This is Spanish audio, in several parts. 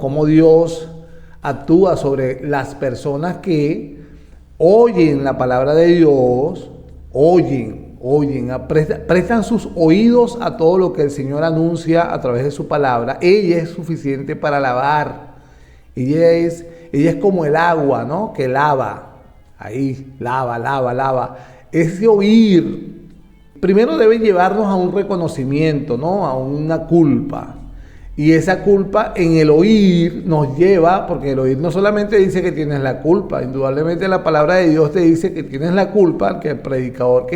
cómo Dios actúa sobre las personas que oyen la palabra de Dios, prestan sus oídos a todo lo que el Señor anuncia a través de su palabra. Ella es suficiente para lavar. Ella es como el agua, ¿no? Que lava. Ahí, lava. Ese oír primero debe llevarnos a un reconocimiento, ¿no? A una culpa. Y esa culpa en el oír nos lleva, porque el oír no solamente dice que tienes la culpa, indudablemente la palabra de Dios te dice que tienes la culpa, que el predicador,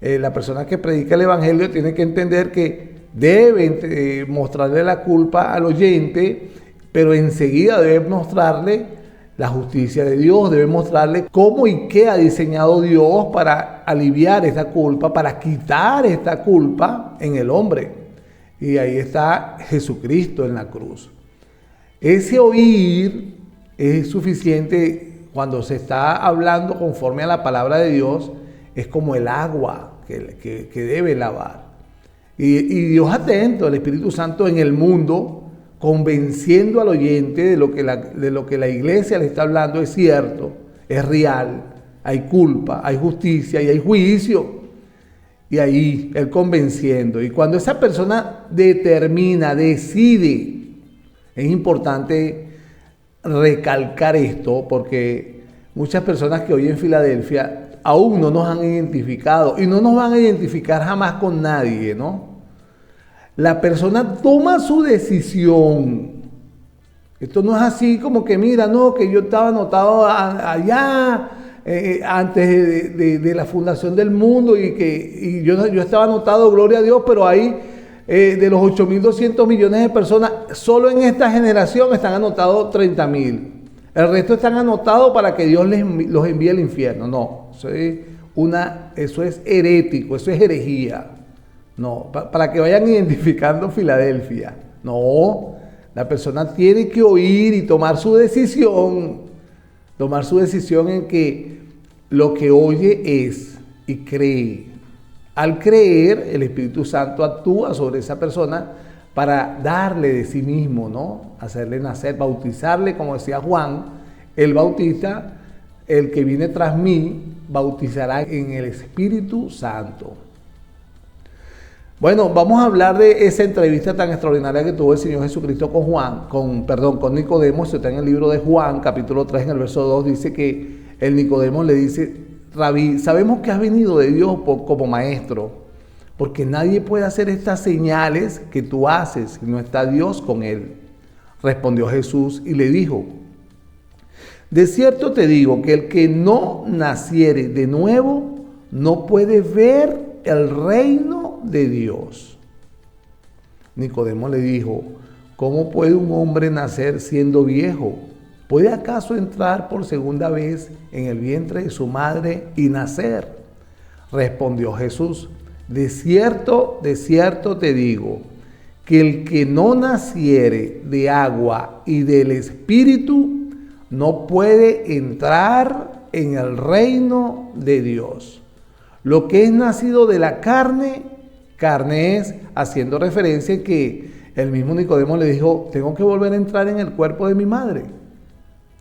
la persona que predica el evangelio tiene que entender que debe mostrarle la culpa al oyente, pero enseguida debe mostrarle la justicia de Dios, debe mostrarle cómo y qué ha diseñado Dios para aliviar esta culpa, para quitar esta culpa en el hombre. Y ahí está Jesucristo en la cruz. Ese oír es suficiente cuando se está hablando conforme a la palabra de Dios, es como el agua que debe lavar. Y Dios atento, el Espíritu Santo en el mundo, convenciendo al oyente de lo que la iglesia le está hablando es cierto, es real, hay culpa, hay justicia y hay juicio. Y ahí, Él convenciendo. Y cuando esa persona decide, es importante recalcar esto, porque muchas personas que hoy en Filadelfia aún no nos han identificado y no nos van a identificar jamás con nadie, ¿no? La persona toma su decisión. Esto no es así como que, mira, no, que yo estaba anotado allá, antes de la fundación del mundo y yo estaba anotado, gloria a Dios, pero ahí de los 8.200 millones de personas, solo en esta generación están anotados 30.000. El resto están anotados para que Dios los envíe al infierno. No, eso es herético, eso es herejía. No, para que vayan identificando Filadelfia. No, la persona tiene que oír y tomar su decisión en que lo que oye es y cree. Al creer, el Espíritu Santo actúa sobre esa persona para darle de sí mismo, ¿no? Hacerle nacer, bautizarle, como decía Juan, el Bautista, el que viene tras mí, bautizará en el Espíritu Santo. Bueno, vamos a hablar de esa entrevista tan extraordinaria que tuvo el Señor Jesucristo con Nicodemo. Eso está en el libro de Juan, capítulo 3, en el verso 2, dice que el Nicodemo le dice: Rabí, sabemos que has venido de Dios como maestro, porque nadie puede hacer estas señales que tú haces si no está Dios con él. Respondió Jesús y le dijo: de cierto te digo que el que no naciere de nuevo no puede ver el reino de Dios. Nicodemo le dijo: ¿cómo puede un hombre nacer siendo viejo? ¿Puede acaso entrar por segunda vez en el vientre de su madre y nacer? Respondió Jesús: de cierto te digo, que el que no naciere de agua y del Espíritu no puede entrar en el reino de Dios. Lo que es nacido de la carne es, haciendo referencia en que el mismo Nicodemo le dijo: tengo que volver a entrar en el cuerpo de mi madre.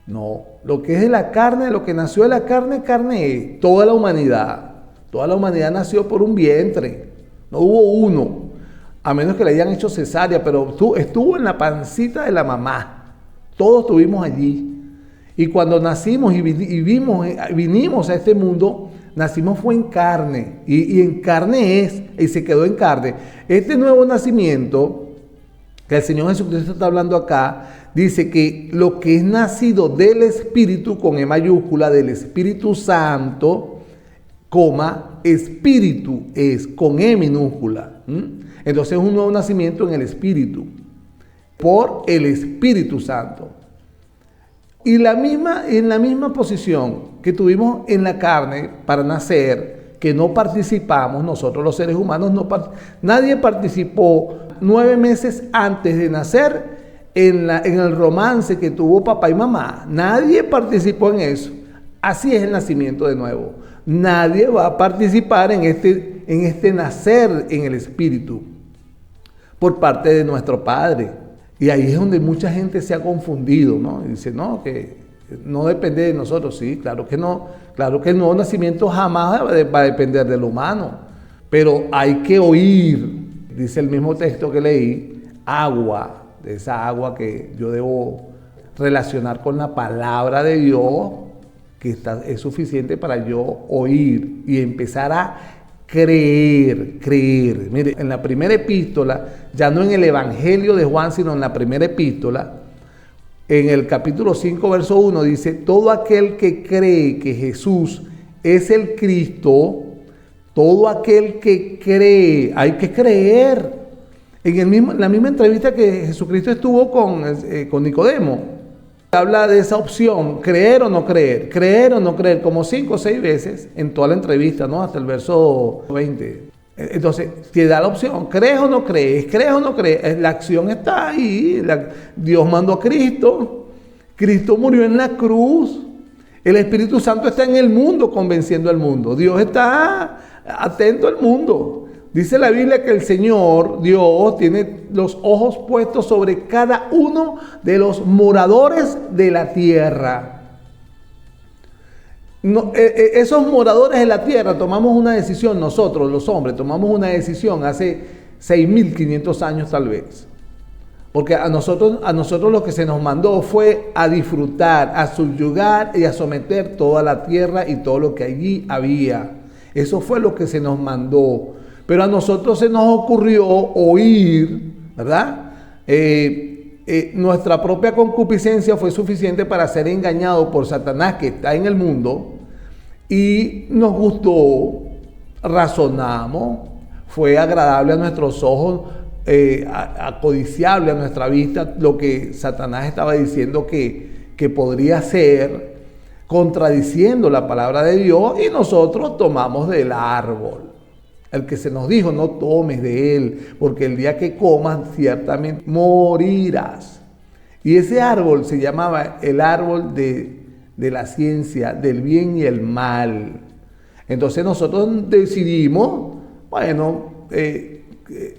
No, lo que es de la carne, lo que nació de la carne es toda la humanidad. Toda la humanidad nació por un vientre, no hubo uno, a menos que le hayan hecho cesárea, pero estuvo en la pancita de la mamá. Todos estuvimos allí. Y cuando nacimos y vinimos a este mundo, nacimos fue en carne, y en carne es, y se quedó en carne. Este nuevo nacimiento que el Señor Jesucristo está hablando acá, dice que lo que es nacido del Espíritu, con E mayúscula, del Espíritu Santo, Espíritu es, con E minúscula. Entonces es un nuevo nacimiento en el Espíritu, por el Espíritu Santo. Y en la misma posición que tuvimos en la carne para nacer, que no participamos, nosotros los seres humanos, nadie participó 9 meses antes de nacer en el romance que tuvo papá y mamá. Nadie participó en eso. Así es el nacimiento de nuevo. Nadie va a participar en este nacer en el Espíritu por parte de nuestro Padre. Y ahí es donde mucha gente se ha confundido, ¿no? Y dice, no, que no depende de nosotros. Sí, claro que no. Claro que el nuevo nacimiento jamás va a depender del humano. Pero hay que oír, dice el mismo texto que leí, agua, de esa agua que yo debo relacionar con la palabra de Dios, que es suficiente para yo oír y empezar a creer. Mire, en la primera epístola, ya no en el Evangelio de Juan, sino en la primera epístola, en el capítulo 5, verso 1, dice, todo aquel que cree que Jesús es el Cristo, todo aquel que cree, hay que creer. En la misma entrevista que Jesucristo estuvo con Nicodemo, habla de esa opción, creer o no creer, como 5 o 6 veces en toda la entrevista, ¿no? Hasta el verso 20. Entonces, te da la opción, ¿crees o no crees? La acción está ahí, Dios mandó a Cristo, Cristo murió en la cruz, el Espíritu Santo está en el mundo convenciendo al mundo, Dios está atento al mundo. Dice la Biblia que el Señor, Dios, tiene los ojos puestos sobre cada uno de los moradores de la tierra. No, esos moradores de la tierra tomamos una decisión, nosotros los hombres tomamos una decisión hace 6.500 años tal vez. Porque a nosotros lo que se nos mandó fue a disfrutar, a subyugar y a someter toda la tierra y todo lo que allí había. Eso fue lo que se nos mandó. Pero a nosotros se nos ocurrió oír, ¿verdad? Nuestra propia concupiscencia fue suficiente para ser engañado por Satanás que está en el mundo y nos gustó, razonamos, fue agradable a nuestros ojos, acodiciable a nuestra vista lo que Satanás estaba diciendo que podría ser, contradiciendo la palabra de Dios, y nosotros tomamos del árbol. El que se nos dijo, no tomes de él, porque el día que comas ciertamente morirás. Y ese árbol se llamaba el árbol de la ciencia, del bien y el mal. Entonces nosotros decidimos,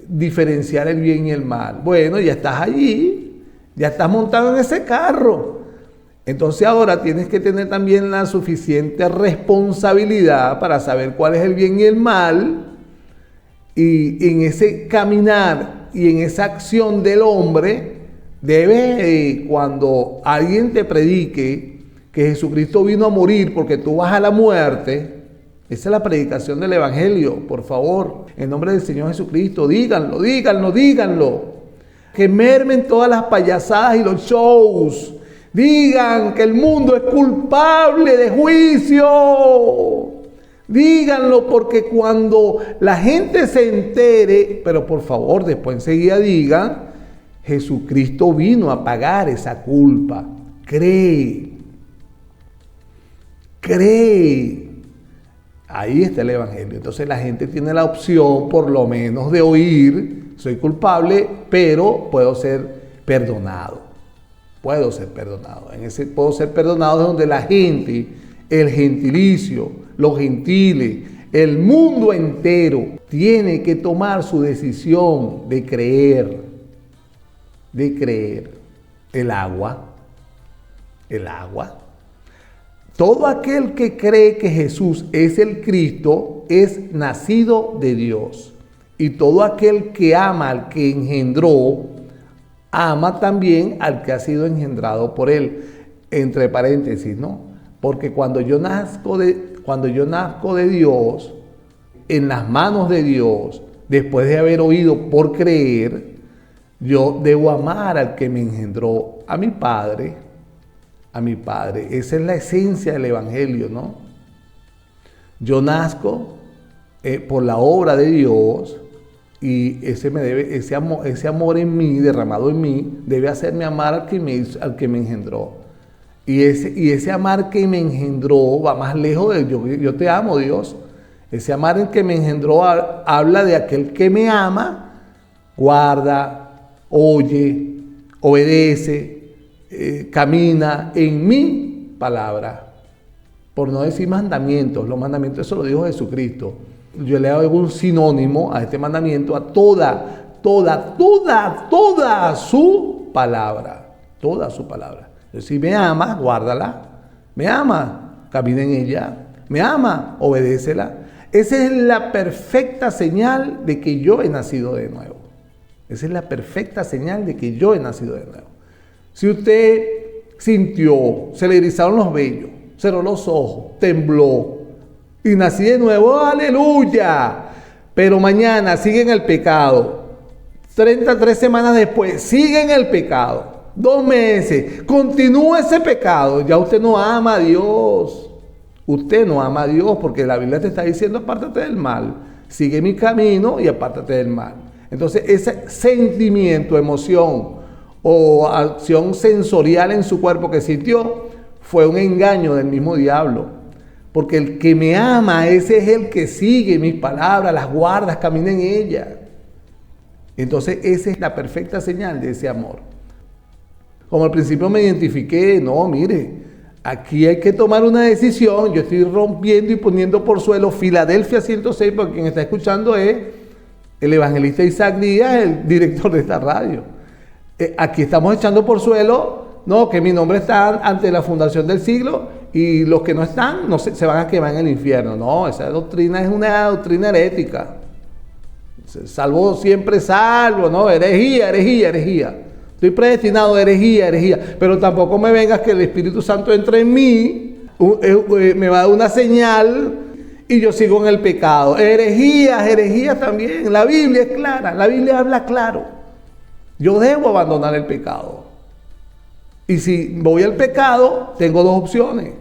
diferenciar el bien y el mal. Bueno, ya estás allí, ya estás montado en ese carro. Entonces ahora tienes que tener también la suficiente responsabilidad para saber cuál es el bien y el mal. Y en ese caminar y en esa acción del hombre, debe, cuando alguien te predique que Jesucristo vino a morir porque tú vas a la muerte, esa es la predicación del Evangelio, por favor, en nombre del Señor Jesucristo, díganlo. Que mermen todas las payasadas y los shows. Digan que el mundo es culpable de juicio. Díganlo, porque cuando la gente se entere, pero por favor después enseguida digan, Jesucristo vino a pagar esa culpa. Cree. Ahí está el Evangelio. Entonces la gente tiene la opción por lo menos de oír, soy culpable, pero puedo ser perdonado. Puedo ser perdonado es donde la gente, el gentilicio, los gentiles, el mundo entero tiene que tomar su decisión de creer. El agua. Todo aquel que cree que Jesús es el Cristo es nacido de Dios. Y todo aquel que ama al que engendró, ama también al que ha sido engendrado por él. Entre paréntesis, ¿no? Porque cuando yo nazco de Dios, en las manos de Dios, después de haber oído por creer, yo debo amar al que me engendró, a mi Padre. Esa es la esencia del Evangelio, ¿no? Yo nazco por la obra de Dios y ese amor en mí, derramado en mí, debe hacerme amar al que me engendró. Y ese amar que me engendró va más lejos de yo te amo, Dios. Ese amar en que me engendró habla de aquel que me ama, guarda, oye, obedece, camina en mi palabra. Por no decir mandamientos, los mandamientos eso lo dijo Jesucristo. Yo le hago un sinónimo a este mandamiento, a toda su palabra, toda su palabra. Entonces, si me ama, guárdala. Me ama, camina en ella. Me ama, obedécela. Esa es la perfecta señal de que yo he nacido de nuevo. Esa es la perfecta señal de que yo he nacido de nuevo. Si usted sintió, se le erizaron los vellos, cerró los ojos, tembló y nací de nuevo, ¡aleluya! Pero mañana sigue en el pecado. 33 semanas después, sigue en el pecado. 2 meses, continúa ese pecado. Ya usted no ama a Dios. Usted no ama a Dios porque la Biblia te está diciendo apártate del mal. Sigue mi camino y apártate del mal. Entonces ese sentimiento, emoción o acción sensorial en su cuerpo que sintió fue un engaño del mismo diablo. Porque el que me ama, ese es el que sigue mis palabras, las guarda, camina en ellas. Entonces esa es la perfecta señal de ese amor. Como al principio me identifiqué, no, mire, aquí hay que tomar una decisión. Yo estoy rompiendo y poniendo por suelo Filadelfia 106, porque quien está escuchando es el evangelista Isaac Díaz, el director de esta radio. Aquí estamos echando por suelo, no, que mi nombre está ante la fundación del siglo y los que no están no se van a quemar en el infierno. No, esa doctrina es una doctrina herética. Salvo siempre salvo, no, herejía. Estoy predestinado, herejía. Pero tampoco me vengas que el Espíritu Santo entre en mí, me va a dar una señal y yo sigo en el pecado. Herejía también. La Biblia es clara, la Biblia habla claro. Yo debo abandonar el pecado. Y si voy al pecado, tengo 2 opciones.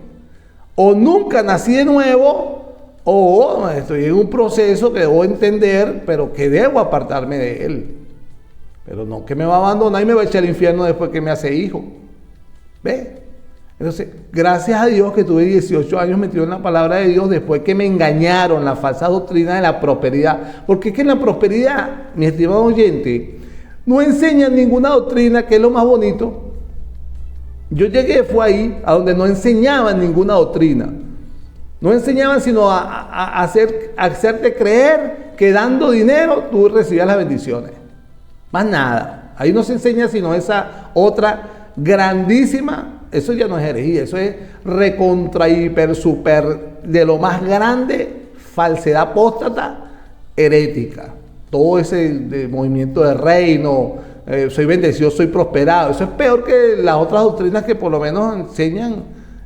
O nunca nací de nuevo, o estoy en un proceso que debo entender, pero que debo apartarme de él. Pero no que me va a abandonar y me va a echar al infierno después que me hace hijo. ¿Ve? Entonces, gracias a Dios que tuve 18 años metido en la palabra de Dios después que me engañaron la falsa doctrina de la prosperidad. Porque es que en la prosperidad, mi estimado oyente, no enseñan ninguna doctrina, que es lo más bonito. Yo llegué, fue ahí, a donde no enseñaban ninguna doctrina. No enseñaban sino a hacerte creer que dando dinero tú recibías las bendiciones. Más nada. Ahí no se enseña sino esa otra grandísima, eso ya no es herejía, eso es recontra, hiper, super, de lo más grande, falsedad apóstata, herética. Todo ese movimiento de reino, soy bendecido, soy prosperado. Eso es peor que las otras doctrinas que por lo menos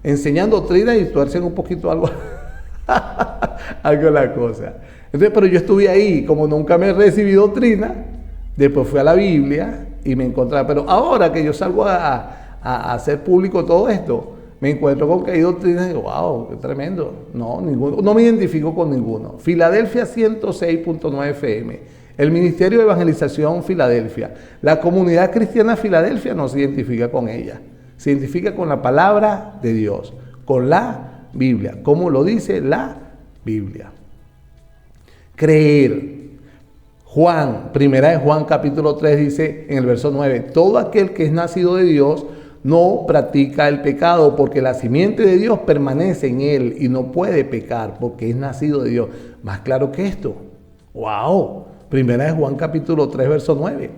enseñan doctrinas y tuercen un poquito algo la cosa. Entonces, pero yo estuve ahí, como nunca me recibí doctrina, después fui a la Biblia y me encontraba. Pero ahora que yo salgo a hacer público todo esto, me encuentro con que hay doctrinas y digo, wow, qué tremendo. No me identifico con ninguno. Filadelfia 106.9 FM, el Ministerio de Evangelización Filadelfia. La comunidad cristiana Filadelfia no se identifica con ella. Se identifica con la palabra de Dios, con la Biblia, como lo dice la Biblia. Creer. Primera de Juan capítulo 3 dice en el verso 9, todo aquel que es nacido de Dios no practica el pecado, porque la simiente de Dios permanece en él y no puede pecar porque es nacido de Dios. Más claro que esto. ¡Wow! Primera de Juan capítulo 3 verso 9.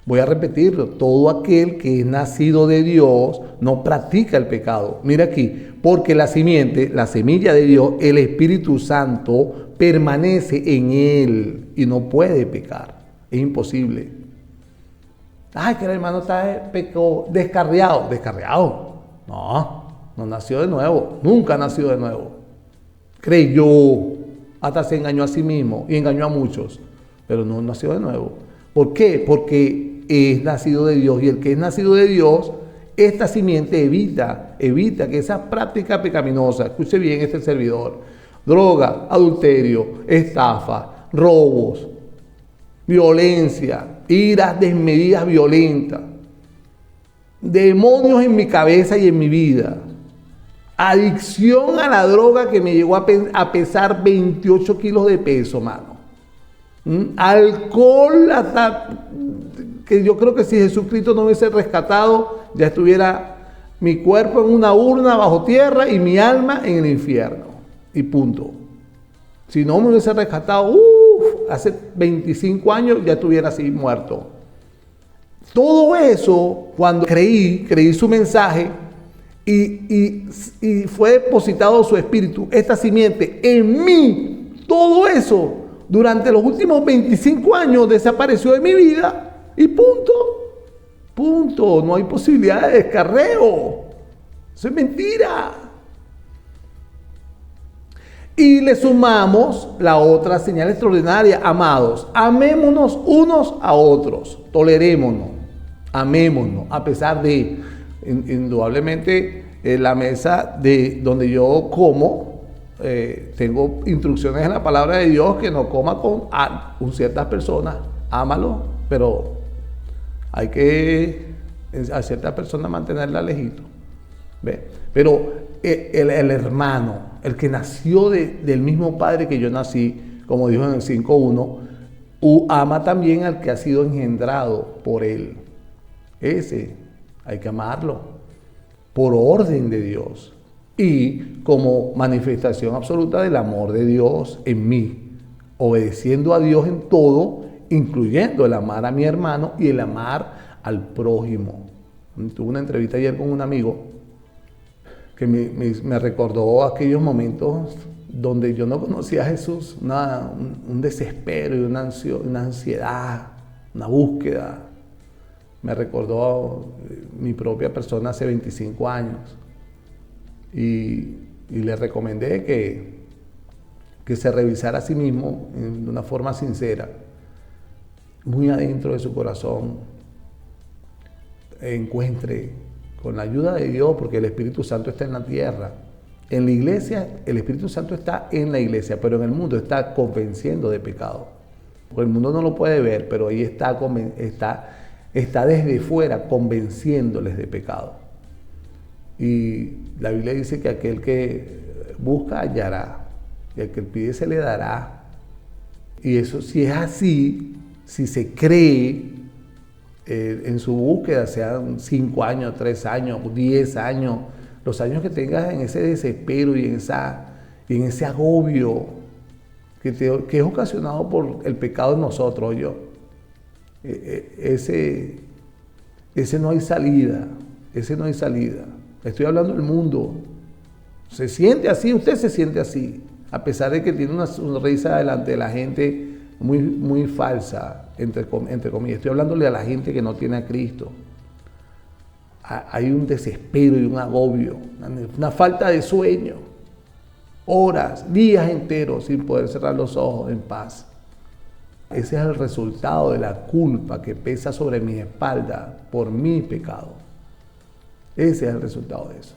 Voy a repetirlo. Todo aquel que es nacido de Dios no practica el pecado. Mira aquí, porque la simiente, la semilla de Dios, el Espíritu Santo, permanece en él y no puede pecar. Es imposible. Ay, que el hermano está descarriado. ¿Descarriado? No nació de nuevo. Nunca nació de nuevo. Creyó, hasta se engañó a sí mismo y engañó a muchos, pero no nació de nuevo. ¿Por qué? Porque es nacido de Dios, y el que es nacido de Dios, esta simiente evita que esa práctica pecaminosa, escuche bien este servidor, droga, adulterio, estafa, robos, violencia, iras desmedidas violentas, demonios en mi cabeza y en mi vida, adicción a la droga que me llegó a pesar 28 kilos de peso, mano. Alcohol, hasta que yo creo que si Jesucristo no hubiese rescatado, ya estuviera mi cuerpo en una urna bajo tierra y mi alma en el infierno. Y punto. Si no me hubiese rescatado, hace 25 años ya estuviera así muerto. Todo eso, cuando creí su mensaje y fue depositado su espíritu, esta simiente en mí, todo eso durante los últimos 25 años desapareció de mi vida y punto. Punto. No hay posibilidad de descarreo. Eso es mentira. Y le sumamos la otra señal extraordinaria. Amados, amémonos unos a otros. Tolerémonos. Amémonos. A pesar de, indudablemente, la mesa de donde yo como, tengo instrucciones en la palabra de Dios que no coma con ciertas personas. Ámalo, pero hay que a ciertas personas mantenerla lejito. ¿Ve? Pero el hermano, el que nació del mismo padre que yo nací, como dijo en el 5.1, ama también al que ha sido engendrado por él. Ese hay que amarlo por orden de Dios y como manifestación absoluta del amor de Dios en mí, obedeciendo a Dios en todo, incluyendo el amar a mi hermano y el amar al prójimo. Tuve una entrevista ayer con un amigo que me recordó aquellos momentos donde yo no conocía a Jesús, un desespero y una ansiedad, una búsqueda. Me recordó mi propia persona hace 25 años y le recomendé que se revisara a sí mismo de una forma sincera, muy adentro de su corazón, encuentre con la ayuda de Dios, porque el Espíritu Santo está en la tierra. En la iglesia, el Espíritu Santo está en la iglesia, pero en el mundo está convenciendo de pecado. Porque el mundo no lo puede ver, pero ahí está desde fuera convenciéndoles de pecado. Y la Biblia dice que aquel que busca hallará, y al que pide se le dará. Y eso, si es así, si se cree en su búsqueda, sean 5 años, 3 años, 10 años, los años que tengas en ese desespero y en ese agobio que es ocasionado por el pecado en nosotros, ese no hay salida, Estoy hablando del mundo. Se siente así, usted se siente así, a pesar de que tiene una sonrisa delante de la gente muy, muy falsa, entre comillas. Estoy hablándole a la gente que no tiene a Cristo. Hay un desespero y un agobio, una falta de sueño, horas, días enteros sin poder cerrar los ojos en paz. Ese es el resultado de la culpa que pesa sobre mi espalda por mi pecado. Ese es el resultado de eso.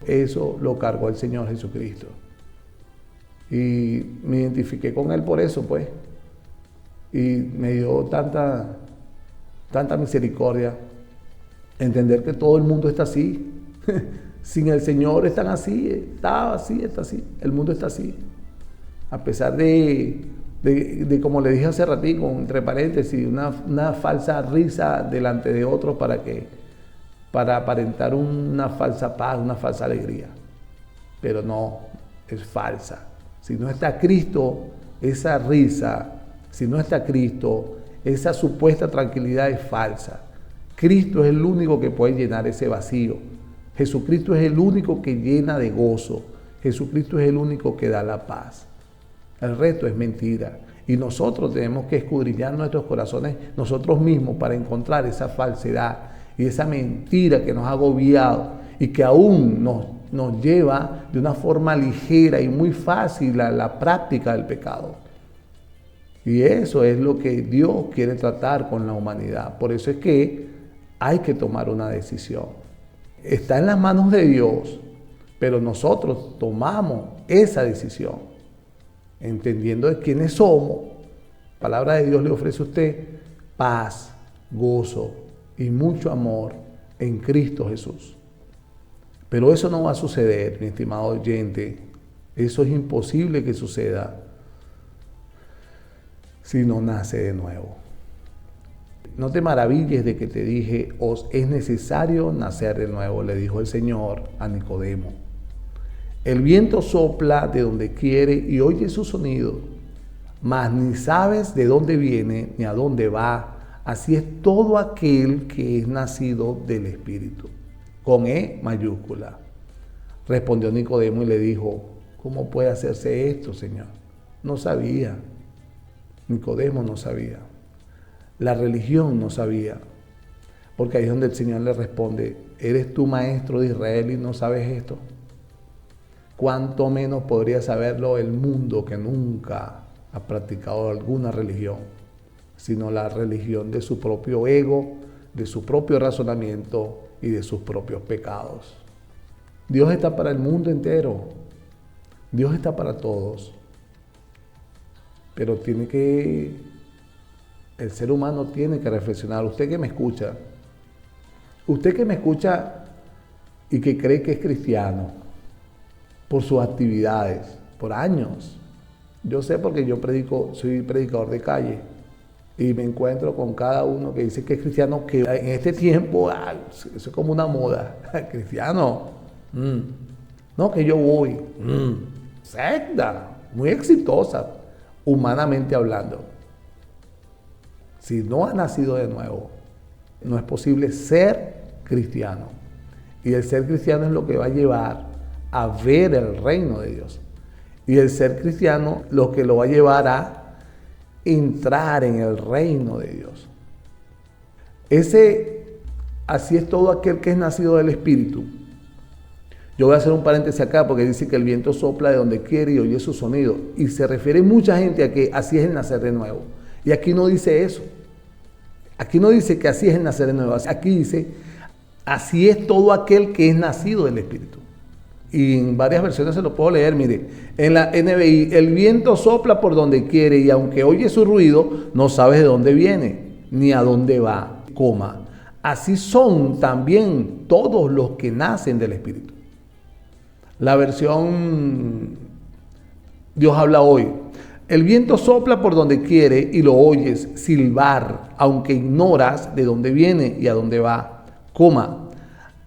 Eso lo cargó el Señor Jesucristo. Y me identifiqué con Él por eso, pues. Y me dio tanta misericordia entender que todo el mundo está así. Sin el Señor están así, está así. El mundo está así. A pesar de como le dije hace ratito, entre paréntesis, una falsa risa delante de otros para aparentar una falsa paz, una falsa alegría. Pero no, es falsa. Si no está Cristo, esa risa, si no está Cristo, esa supuesta tranquilidad es falsa. Cristo es el único que puede llenar ese vacío. Jesucristo es el único que llena de gozo. Jesucristo es el único que da la paz. El resto es mentira. Y nosotros tenemos que escudriñar nuestros corazones nosotros mismos para encontrar esa falsedad y esa mentira que nos ha agobiado y que aún nos lleva de una forma ligera y muy fácil a la práctica del pecado. Y eso es lo que Dios quiere tratar con la humanidad. Por eso es que hay que tomar una decisión. Está en las manos de Dios, pero nosotros tomamos esa decisión, entendiendo de quiénes somos. La palabra de Dios le ofrece a usted paz, gozo y mucho amor en Cristo Jesús. Pero eso no va a suceder, mi estimado oyente. Eso es imposible que suceda si no nace de nuevo. No te maravilles de que te dije, os es necesario nacer de nuevo, le dijo el Señor a Nicodemo. El viento sopla de donde quiere y oye su sonido, mas ni sabes de dónde viene ni a dónde va. Así es todo aquel que es nacido del Espíritu, con E mayúscula. Respondió Nicodemo y le dijo, ¿cómo puede hacerse esto, Señor? No sabía. Nicodemo no sabía. La religión no sabía. Porque ahí es donde el Señor le responde, ¿eres tú maestro de Israel y no sabes esto? ¿Cuánto menos podría saberlo el mundo que nunca ha practicado alguna religión, sino la religión de su propio ego, de su propio razonamiento y de sus propios pecados? Dios está para el mundo entero. Dios está para todos. Pero el ser humano tiene que reflexionar. Usted que me escucha y que cree que es cristiano por sus actividades, por años. Yo sé porque yo soy predicador de calle y me encuentro con cada uno que dice que es cristiano, que en este tiempo, eso es como una moda, cristiano, no, que yo voy, secta, muy exitosa, humanamente hablando. Si no ha nacido de nuevo, no es posible ser cristiano. Y el ser cristiano es lo que va a llevar a ver el reino de Dios. Y el ser cristiano lo que lo va a llevar a entrar en el reino de Dios. Así es todo aquel que es nacido del Espíritu. Yo voy a hacer un paréntesis acá porque dice que el viento sopla de donde quiere y oye su sonido. Y se refiere mucha gente a que así es el nacer de nuevo. Y aquí no dice eso. Aquí no dice que así es el nacer de nuevo. Aquí dice, así es todo aquel que es nacido del Espíritu. Y en varias versiones se lo puedo leer, mire. En la NBI, el viento sopla por donde quiere y aunque oye su ruido, no sabes de dónde viene, ni a dónde va, coma. Así son también todos los que nacen del Espíritu. La versión Dios habla hoy. El viento sopla por donde quiere y lo oyes silbar, aunque ignoras de dónde viene y a dónde va, coma.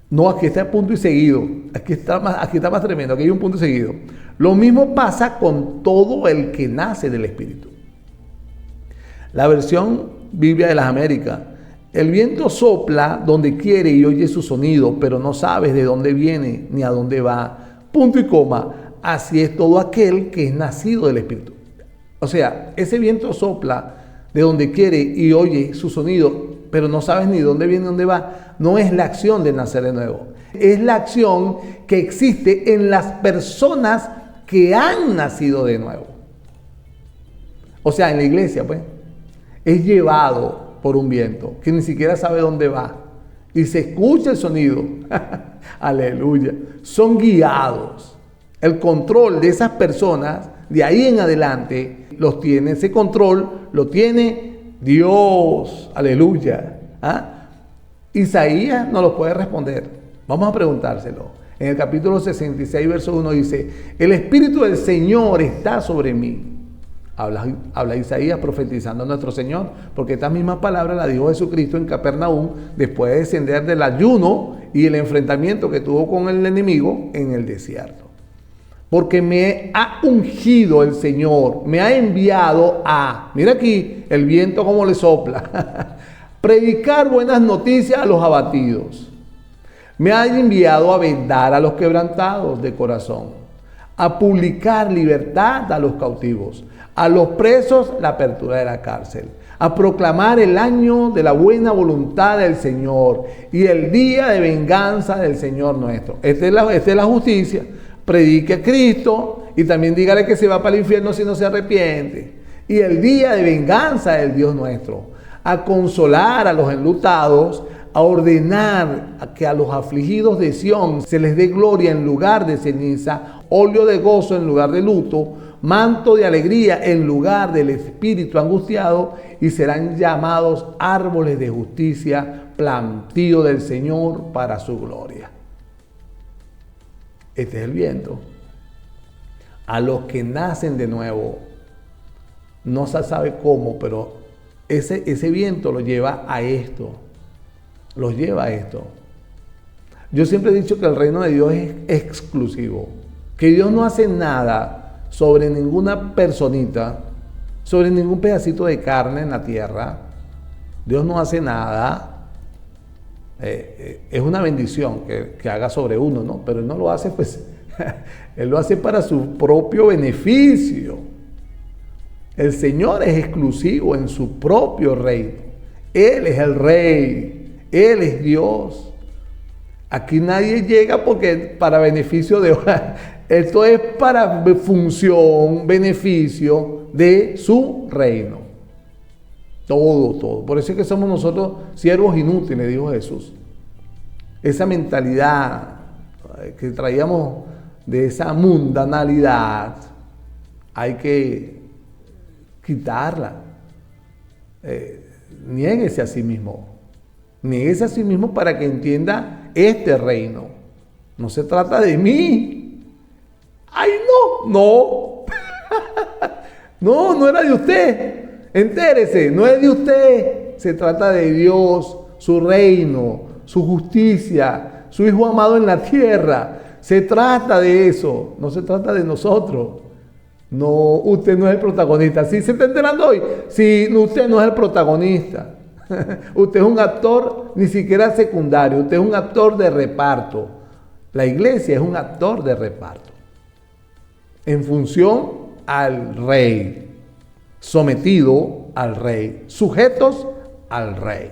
No, aquí está punto y seguido. Aquí está más tremendo. Aquí hay un punto y seguido. Lo mismo pasa con todo el que nace del Espíritu. La versión Biblia de las Américas. El viento sopla donde quiere y oye su sonido, pero no sabes de dónde viene ni a dónde va. Punto y coma. Así es todo aquel que es nacido del Espíritu. O sea, ese viento sopla de donde quiere y oye su sonido, pero no sabes ni dónde viene ni dónde va. No es la acción de nacer de nuevo. Es la acción que existe en las personas que han nacido de nuevo. O sea, en la iglesia, pues, es llevado por un viento que ni siquiera sabe dónde va. Y se escucha el sonido. Aleluya. Son guiados. El control de esas personas, de ahí en adelante, ese control lo tiene Dios. Aleluya. Isaías no lo puede responder. Vamos a preguntárselo. En el capítulo 66, verso 1 dice, el Espíritu del Señor está sobre mí. Habla Isaías profetizando a nuestro Señor, porque esta misma palabra la dijo Jesucristo en Capernaum después de descender del ayuno y el enfrentamiento que tuvo con el enemigo en el desierto. Porque me ha ungido el Señor, me ha enviado mira aquí el viento como le sopla, predicar buenas noticias a los abatidos. Me ha enviado a vendar a los quebrantados de corazón, a publicar libertad a los cautivos, a los presos la apertura de la cárcel, a proclamar el año de la buena voluntad del Señor y el día de venganza del Señor nuestro. Esta es la justicia. Predique a Cristo y también dígale que se va para el infierno si no se arrepiente. Y el día de venganza del Dios nuestro, a consolar a los enlutados, a ordenar a que a los afligidos de Sión se les dé gloria en lugar de ceniza, óleo de gozo en lugar de luto, manto de alegría en lugar del espíritu angustiado, y serán llamados árboles de justicia, plantío del Señor para su gloria. Este es el viento. A los que nacen de nuevo, no se sabe cómo, pero ese viento los lleva a esto. Los lleva a esto. Yo siempre he dicho que el reino de Dios es exclusivo. Que Dios no hace nada sobre ninguna personita, sobre ningún pedacito de carne en la tierra. Dios no hace nada. Es una bendición que haga sobre uno, ¿no? Pero Él no lo hace, pues, Él lo hace para su propio beneficio. El Señor es exclusivo en su propio reino. Él es el Rey, Él es Dios. Aquí nadie llega porque para beneficio de... Esto es para función, beneficio de su reino. Todo. Por eso es que somos nosotros siervos inútiles, dijo Jesús. Esa mentalidad que traíamos de esa mundanalidad, hay que quitarla. Niéguese a sí mismo. Niéguese a sí mismo para que entienda este reino. No se trata de mí. ¡Ay, no! No era de usted. Entérese, no es de usted. Se trata de Dios, su reino, su justicia, su Hijo amado en la tierra. Se trata de eso, no se trata de nosotros. No, usted no es el protagonista. ¿Sí se está enterando hoy? Sí, usted no es el protagonista. Usted es un actor ni siquiera secundario, usted es un actor de reparto. La iglesia es un actor de reparto. En función al Rey. Sometido al Rey, sujetos al Rey,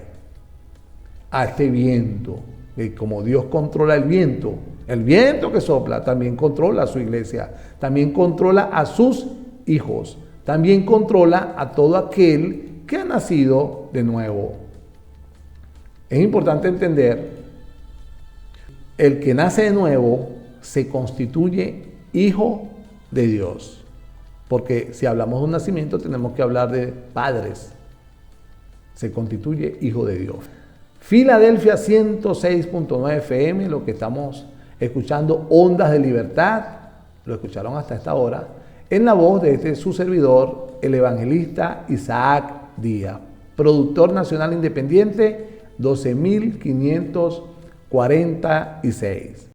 a este viento, y como Dios controla el viento que sopla, también controla a su iglesia, también controla a sus hijos, también controla a todo aquel que ha nacido de nuevo. Es importante entender, el que nace de nuevo se constituye hijo de Dios. Porque si hablamos de un nacimiento tenemos que hablar de padres. Se constituye hijo de Dios. Filadelfia 106.9 FM, lo que estamos escuchando, Ondas de Libertad, lo escucharon hasta esta hora, en la voz de su servidor, el evangelista Isaac Díaz, productor nacional independiente 12.546.